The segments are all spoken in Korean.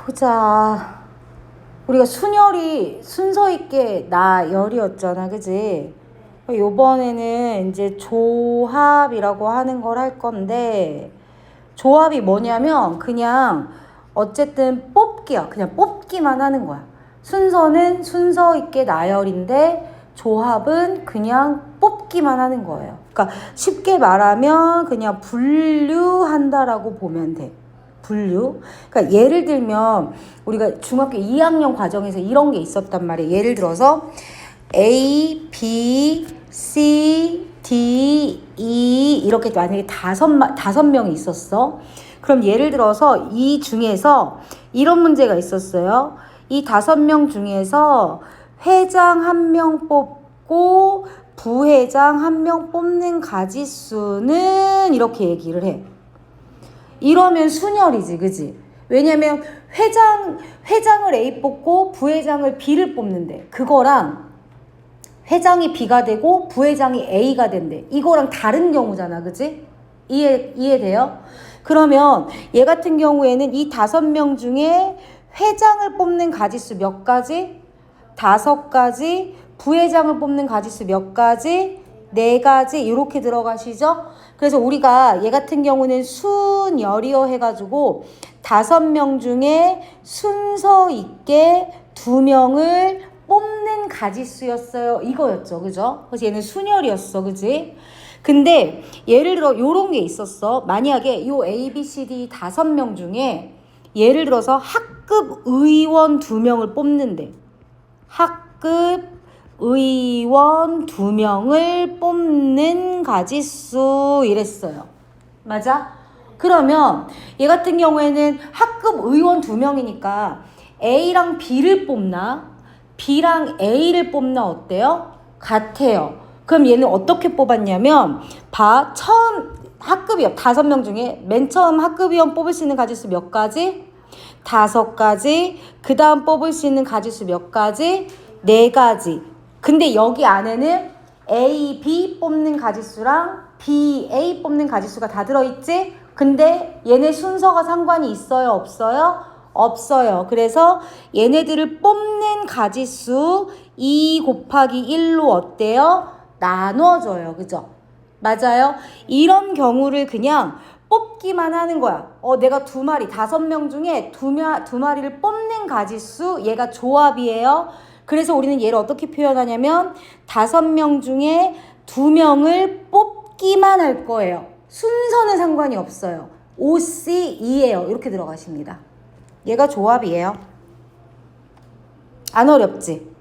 보자. 우리가 순열이 순서 있게 나열이었잖아, 그지? 요번에는 이제 조합이라고 하는 걸 할 건데, 조합이 뭐냐면 그냥 어쨌든 뽑기야. 그냥 뽑기만 하는 거야. 순서는 순서 있게 나열인데 조합은 그냥 뽑기만 하는 거예요. 그러니까 쉽게 말하면 그냥 분류한다라고 보면 돼. 분류. 그러니까 예를 들면 우리가 중학교 2학년 과정에서 이런 게 있었단 말이에요. 예를 들어서 A, B, C, D, E 이렇게 만약에 다섯 명이 있었어. 그럼 예를 들어서 이 중에서 이런 문제가 있었어요. 이 5명 중에서 회장 1명 뽑고 부회장 1명 뽑는 가지수는 이렇게 얘기를 해. 이러면 순열이지, 그지? 왜냐면 회장을 A 뽑고 부회장을 B를 뽑는데 그거랑 회장이 B가 되고 부회장이 A가 된대. 이거랑 다른 경우잖아, 그지? 이해돼요? 그러면 얘 같은 경우에는 이 5명 중에 회장을 뽑는 가지수 몇 가지? 5가지. 부회장을 뽑는 가지수 몇 가지? 4가지. 이렇게 들어가시죠? 그래서 우리가 얘 같은 경우는 순열이어 해가지고 5명 중에 순서 있게 2명을 뽑는 가지수였어요. 이거였죠. 그죠? 그래서 얘는 순열이었어. 그지? 근데 예를 들어 요런 게 있었어. 만약에 요 A, B, C, D 5명 중에 예를 들어서 학급 의원 2명을 뽑는데 학급 의원 2명을 뽑는 가지수 이랬어요. 맞아? 그러면 얘 같은 경우에는 학급 의원 2명이니까 A랑 B를 뽑나? B랑 A를 뽑나 어때요? 같아요. 그럼 얘는 어떻게 뽑았냐면 처음 학급위원 5명 중에 맨 처음 학급위원 뽑을 수 있는 가지수 몇 가지? 5가지. 그 다음 뽑을 수 있는 가지수 몇 가지? 4가지. 근데 여기 안에는 A, B 뽑는 가지수랑 B, A 뽑는 가지수가 다 들어있지? 근데 얘네 순서가 상관이 있어요? 없어요? 없어요. 그래서 얘네들을 뽑는 가지수 2 곱하기 1로 어때요? 나눠져요. 그죠? 맞아요? 이런 경우를 그냥 뽑기만 하는 거야. 내가 2마리, 5명 중에 두 마리를 뽑는 가지수, 얘가 조합이에요. 그래서 우리는 얘를 어떻게 표현하냐면 5명 중에 2명을 뽑기만 할 거예요. 순서는 상관이 없어요. OC2예요. 이렇게 들어가십니다. 얘가 조합이에요. 안 어렵지?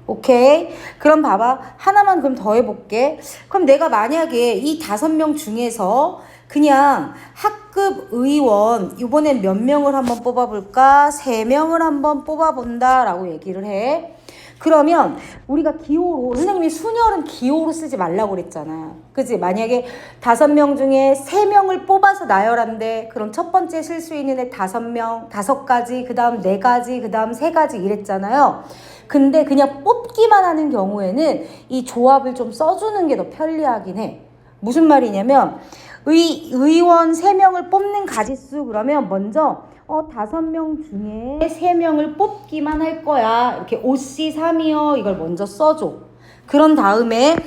오케이. 그럼 봐봐. 하나만 그럼 더 해볼게. 그럼 내가 만약에 이 5명 중에서 그냥 학급 의원 이번엔 몇 명을 한번 뽑아볼까? 3명을 한번 뽑아본다 라고 얘기를 해. 그러면 우리가 기호로, 선생님이 순열은 기호로 쓰지 말라고 그랬잖아. 그치? 만약에 5명 중에 3명을 뽑아서 나열한대. 그럼 첫 번째 쓸 수 있는 애 5명, 5가지, 그 다음 4가지, 그 다음 3가지 이랬잖아요. 근데 그냥 뽑기만 하는 경우에는 이 조합을 좀 써주는 게 더 편리하긴 해. 무슨 말이냐면 의원 3명을 뽑는 가지수 그러면 먼저 5명 중에 3명을 뽑기만 할 거야. 이렇게 OC3이요. 이걸 먼저 써줘. 그런 다음에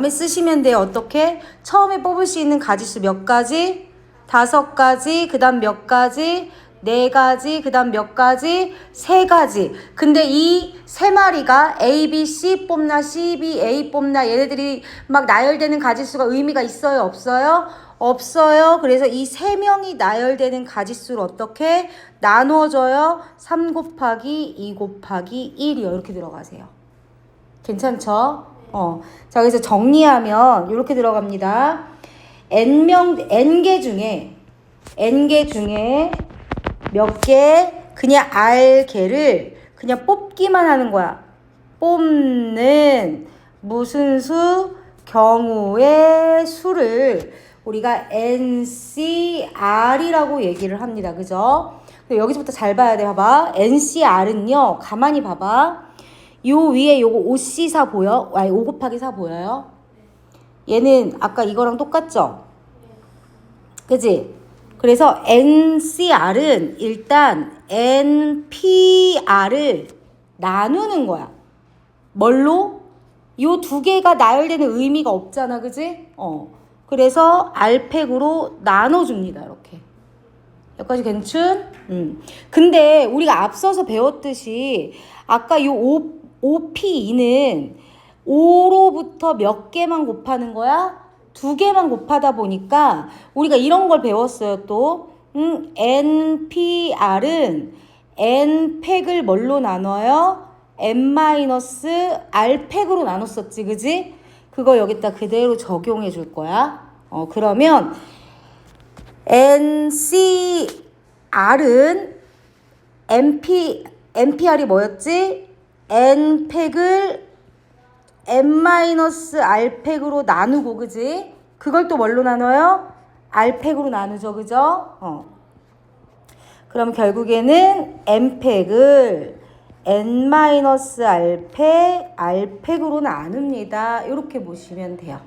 쓰시면 돼요. 어떻게? 처음에 뽑을 수 있는 가지수 몇 가지? 5가지. 그 다음 몇 가지? 4가지. 그 다음 몇 가지? 3가지. 근데 이 3마리가 A, B, C 뽑나 C, B, A 뽑나 얘네들이 막 나열되는 가지수가 의미가 있어요? 없어요? 없어요. 그래서 이 3명이 나열되는 가지수를 어떻게 나눠줘요? 3 곱하기 2 곱하기 1이요. 이렇게 들어가세요. 괜찮죠? 자, 그래서 정리하면 이렇게 들어갑니다. N개 중에 몇 개 그냥 R개를 그냥 뽑기만 하는 거야. 뽑는 무슨 수? 경우의 수를 우리가 NCR이라고 얘기를 합니다. 그죠? 여기서부터 잘 봐야 돼. 봐봐. NCR은요. 가만히 봐봐. 요 위에 요거 5C4 보여? 5 곱하기 4 보여요? 얘는 아까 이거랑 똑같죠? 그지? 그래서 NCR은 일단 NPR을 나누는 거야. 뭘로? 요 두 개가 나열되는 의미가 없잖아, 그지? 그래서 R팩으로 나눠줍니다, 이렇게. 여기까지 괜춘? 근데 우리가 앞서서 배웠듯이 아까 요 OP2는 5로부터 몇 개만 곱하는 거야? 2개만 곱하다 보니까 우리가 이런 걸 배웠어요, 또. NPR은 N팩을 뭘로 나눠요? N-R팩으로 나눴었지, 그지? 그거 여기다 그대로 적용해 줄 거야. 그러면 NCR은 NPR이 뭐였지? N팩을 N-R팩으로 나누고, 그지? 그걸 또 뭘로 나눠요? R팩으로 나누죠, 그죠? 그럼 결국에는 N팩을 N-R팩, R팩으로 나눕니다. 이렇게 보시면 돼요.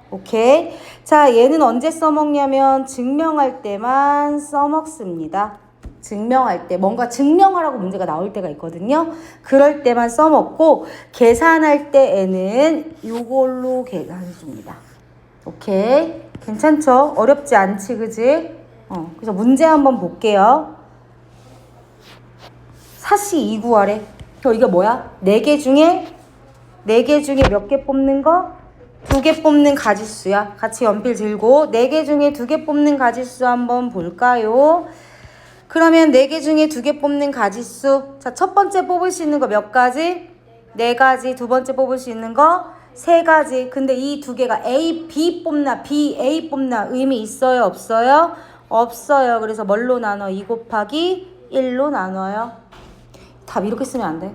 오케이? 자, 얘는 언제 써먹냐면 증명할 때만 써먹습니다. 증명할 때, 뭔가 증명하라고 문제가 나올 때가 있거든요. 그럴 때만 써먹고 계산할 때에는 이걸로 계산해줍니다. 오케이? 괜찮죠? 어렵지 않지, 그지? 그래서 문제 한번 볼게요. 사시 2구하래. 이게 뭐야? 4개 중에 몇 개 뽑는 거? 2개 뽑는 가지수야. 같이 연필 들고 4개 중에 2개 뽑는 가지수 한번 볼까요? 그러면 4개 중에 2개 뽑는 가지수. 자, 첫 번째 뽑을 수 있는 거 몇 가지? 4가지. 두 번째 뽑을 수 있는 거 3가지. 근데 이 2개가 A, B 뽑나 B, A 뽑나 의미 있어요? 없어요? 없어요. 그래서 뭘로 나눠? 2 곱하기 1로 나눠요. 답 이렇게 쓰면 안 돼.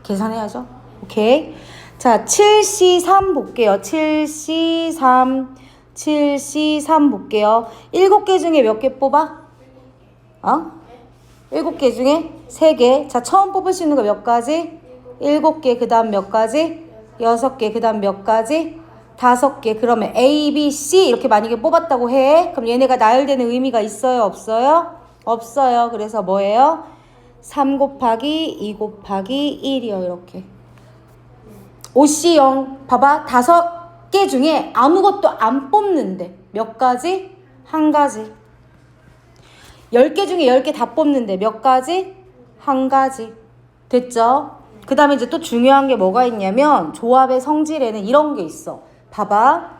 계산해야죠. 오케이. 자, 7C3 볼게요. 7C3 볼게요. 7개 중에 몇 개 뽑아? 7개 중에 3개. 자, 처음 뽑을 수 있는 거 몇 가지? 7개. 그 다음 몇 가지? 6개. 그 다음 몇 가지? 5개. 그러면 A, B, C 이렇게 만약에 뽑았다고 해. 그럼 얘네가 나열되는 의미가 있어요? 없어요? 없어요. 그래서 뭐예요? 3 곱하기 2 곱하기 1이요. 이렇게. OC0 봐봐. 5개 중에 아무것도 안 뽑는데 몇 가지? 1가지. 10개 중에 10개 다 뽑는데 몇 가지? 1가지. 됐죠? 그 다음에 이제 또 중요한 게 뭐가 있냐면 조합의 성질에는 이런 게 있어. 봐봐.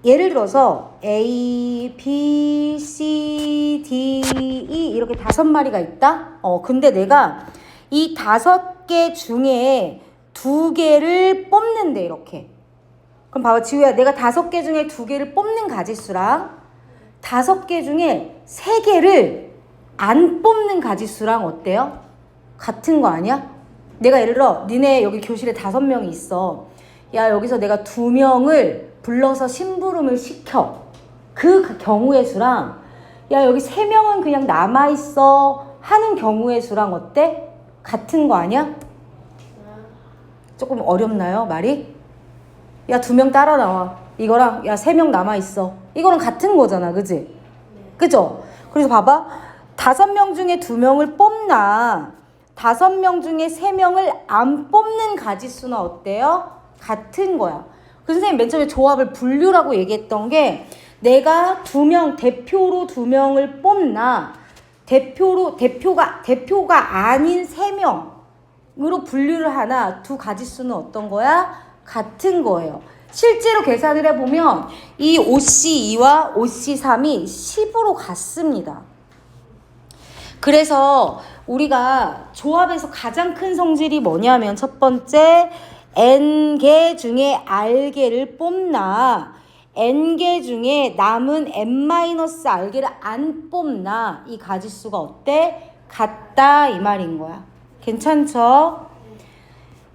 예를 들어서 A, B, C, D, E 이렇게 5마리가 있다? 근데 내가 이 5개 중에 2개를 뽑는데 이렇게. 그럼 봐봐, 지우야. 내가 5개 중에 2개를 뽑는 가지수랑 5개 중에 3개를 안 뽑는 가지수랑 어때요? 같은 거 아니야? 내가 예를 들어 니네 여기 교실에 5명이 있어. 야, 여기서 내가 2명을 불러서 심부름을 시켜. 그 경우의 수랑 야, 여기 3명은 그냥 남아있어 하는 경우의 수랑 어때? 같은 거 아니야? 조금 어렵나요, 말이? 야, 2명 따라 나와. 이거랑 야, 3명 남아있어. 이거랑 같은 거잖아, 그지? 그죠? 그래서 봐봐. 5명 중에 2명을 뽑나 5명 중에 3명을 안 뽑는 가지수는 어때요? 같은 거야. 그 선생님 맨 처음에 조합을 분류라고 얘기했던 게 내가 2명, 대표로 2명을 뽑나 대표가 아닌 3명으로 분류를 하나 두 가지수는 어떤 거야? 같은 거예요. 실제로 계산을 해보면 이 OC2와 OC3이 10으로 같습니다. 그래서 우리가 조합에서 가장 큰 성질이 뭐냐면 첫 번째 N개 중에 R개를 뽑나 N개 중에 남은 N-R개를 안 뽑나 이 가지수가 어때? 같다 이 말인 거야. 괜찮죠?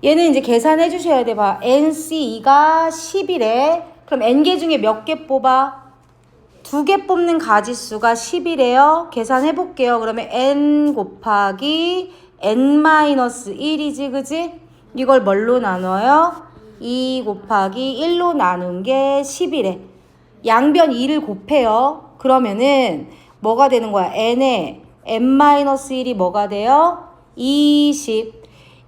얘는 이제 계산해 주셔야 돼. 봐. NC2가 10이래. 그럼 N개 중에 몇 개 뽑아? 2개 뽑는 가지수가 10이래요. 계산해 볼게요. 그러면 N 곱하기 N-1이지, 그지? 이걸 뭘로 나눠요? 2 곱하기 1로 나눈 게 10이래. 양변 2를 곱해요. 그러면은 뭐가 되는 거야? n에 n-1이 뭐가 돼요? 20.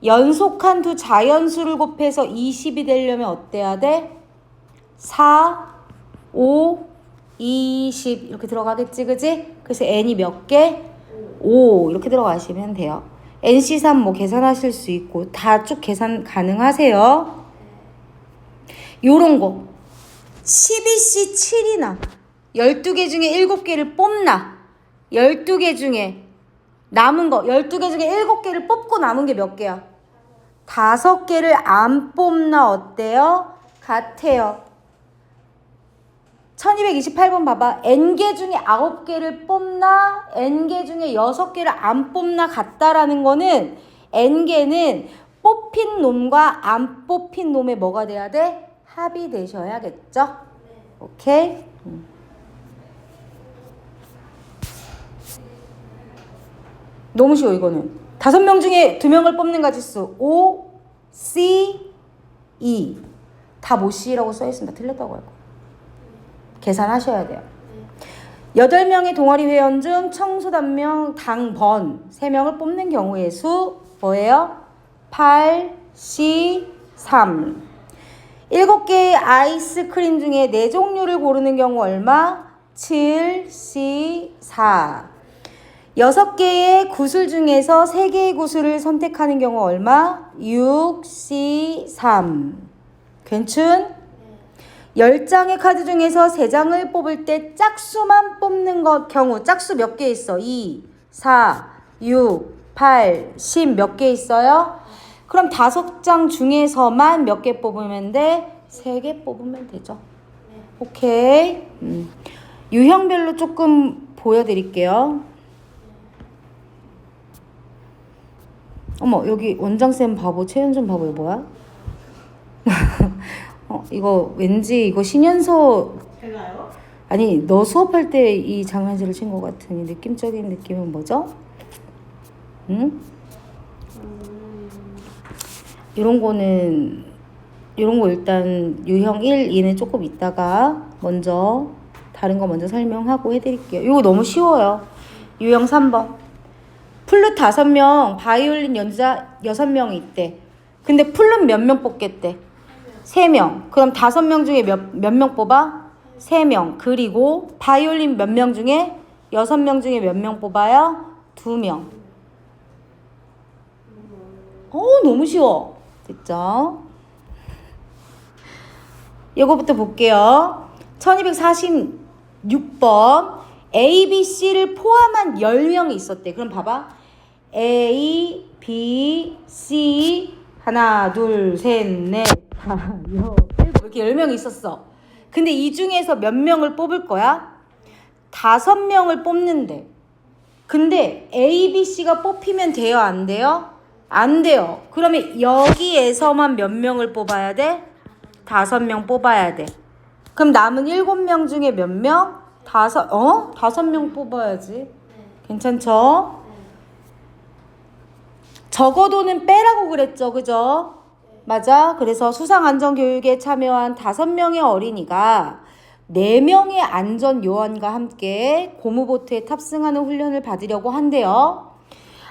연속한 두 자연수를 곱해서 20이 되려면 어때야 돼? 4, 5, 20 이렇게 들어가겠지, 그지? 그래서 n이 몇 개? 5 이렇게 들어가시면 돼요. NC3 뭐 계산하실 수 있고 다 쭉 계산 가능하세요. 요런 거 12C 7이나 12개 중에 7개를 뽑나 12개 중에 남은 거 12개 중에 7개를 뽑고 남은 게 몇 개야? 5개를 안 뽑나 어때요? 같아요. 1228번 봐봐. n개 중에 9개를 뽑나 n개 중에 6개를 안 뽑나 같다라는 거는 n개는 뽑힌 놈과 안 뽑힌 놈의 뭐가 돼야 돼? 합이 되셔야겠죠? 오케이? 너무 쉬워 이거는. 5명 중에 2명을 뽑는 가지수 O, C, E 다 못 C라고 써있습니다. 틀렸다고 할거. 계산하셔야 돼요. 8명의 동아리 회원 중 청소 단명 당번 3명을 뽑는 경우의 수 뭐예요? 8, C, 3. 7개의 아이스크림 중에 4종류를 고르는 경우 얼마? 7, C, 4. 6개의 구슬 중에서 3개의 구슬을 선택하는 경우 얼마? 6, C, 3. 괜춘? 10장의 카드 중에서 3장을 뽑을 때 짝수만 뽑는 경우 짝수 몇 개 있어? 2, 4, 6, 8, 10 몇 개 있어요? 그럼 5장 중에서만 몇 개 뽑으면 돼? 3개 뽑으면 되죠. 오케이. 유형별로 조금 보여드릴게요. 어머 여기 원장쌤 바보 최현준 바보 이거 뭐야? 이거 왠지 이거 신연서 제가요? 아니 너 수업할 때 이 장난질을 친 것 같은 이 느낌적인 느낌은 뭐죠? 응? 이런 거는 이런 거 일단 유형 1, 2는 조금 이따가 먼저 다른 거 먼저 설명하고 해드릴게요. 이거 너무 쉬워요. 유형 3번 플룻 5명, 바이올린 연주자 6명이 있대. 근데 플룻 몇 명 뽑겠대? 3명. 그럼 5명 중에 몇 명 뽑아? 3명. 그리고 바이올린 몇 명 중에? 6명 중에 몇 명 뽑아요? 2명. 너무 쉬워. 됐죠? 이거부터 볼게요. 1246번 A, B, C를 포함한 10명이 있었대. 그럼 봐봐. A, B, C 하나, 둘, 셋, 넷, 다, 여, 일곱 이렇게 10명이 있었어. 근데 이 중에서 몇 명을 뽑을 거야? 5명을 뽑는데. 근데 A, B, C가 뽑히면 돼요? 안 돼요? 안 돼요. 그러면 여기에서만 몇 명을 뽑아야 돼? 5명 뽑아야 돼. 그럼 남은 7명 중에 몇 명? 5명 뽑아야지. 괜찮죠? 적어도는 빼라고 그랬죠. 그죠? 맞아. 그래서 수상안전교육에 참여한 5명의 어린이가 4명의 안전요원과 함께 고무보트에 탑승하는 훈련을 받으려고 한대요.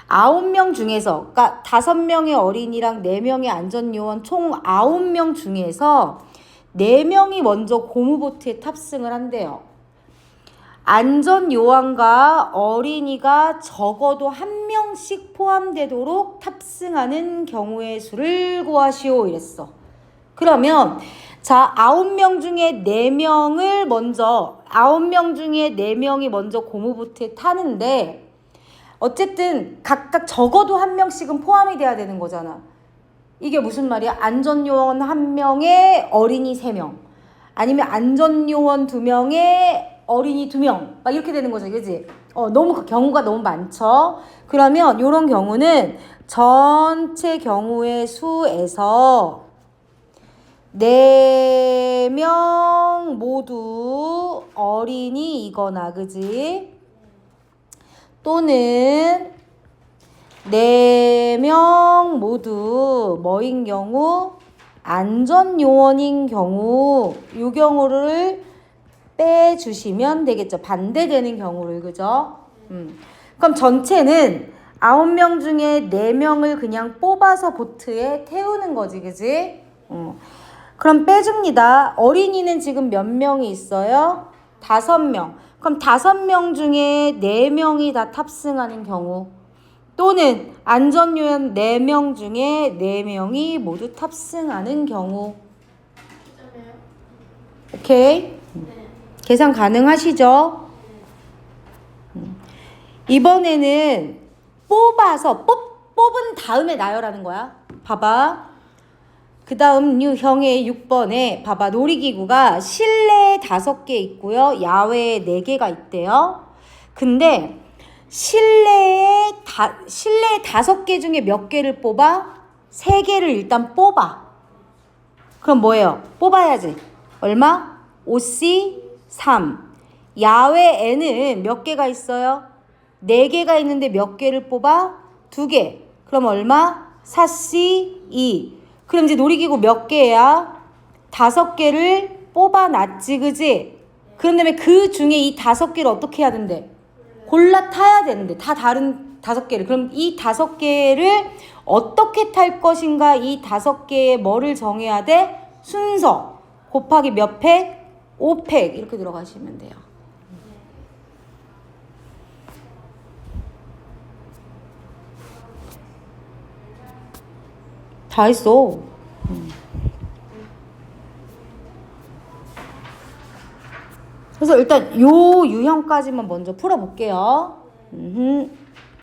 9명 중에서, 그러니까 5명의 어린이랑 4명의 안전요원 총 9명 중에서 4명이 먼저 고무보트에 탑승을 한대요. 안전요원과 어린이가 적어도 1명씩 포함되도록 tab승하는 경우의 수를 구하시오 이랬어. 그러면 자 9명 중에 4명을 먼저 9명 중에 4명이 먼저 고무보트에 타는데 어쨌든 각각 적어도 1명씩은 포함이 돼야 되는 거잖아. 이게 무슨 말이야? 안전요원 1명에 어린이 3명 아니면 안전요원 2명에 어린이 2명 막 이렇게 되는 거죠. 그지? 너무 경우가 너무 많죠. 그러면 이런 경우는 전체 경우의 수에서 4명 모두 어린이이거나 그지? 또는 4명 모두 뭐인 경우? 안전요원인 경우 이 경우를 빼주시면 되겠죠. 반대되는 경우를, 그죠? 그럼 전체는 9명 중에 4명을 그냥 뽑아서 보트에 태우는 거지, 그지? 그럼 빼줍니다. 어린이는 지금 몇 명이 있어요? 5명. 그럼 5명 중에 4명이 다 탑승하는 경우, 또는 안전요원 4명 중에 4명이 모두 탑승하는 경우. 오케이? 계산 가능하시죠? 이번에는 뽑아서 뽑은 다음에 나열하는 거야. 봐봐. 그 다음 유형의 6번에 봐봐. 놀이기구가 실내에 5개 있고요. 야외에 4개가 있대요. 근데 실내에 5개 중에 몇 개를 뽑아? 3개를 일단 뽑아. 그럼 뭐예요? 뽑아야지. 얼마? 5C 3. 야외에는 몇 개가 있어요? 4개가 있는데 몇 개를 뽑아? 2개. 그럼 얼마? 4C 2. 그럼 이제 놀이기구 몇 개야? 5개를 뽑아놨지, 그지? 그런 다음에 그 중에 이 5개를 어떻게 해야 된대? 골라 타야 되는데, 다 다른 5개를. 그럼 이 5개를 어떻게 탈 것인가? 이 5개의 뭐를 정해야 돼? 순서 곱하기 몇 팩? 5팩 이렇게 들어가시면 돼요. 다 했어. 그래서 일단 요 유형까지만 먼저 풀어볼게요.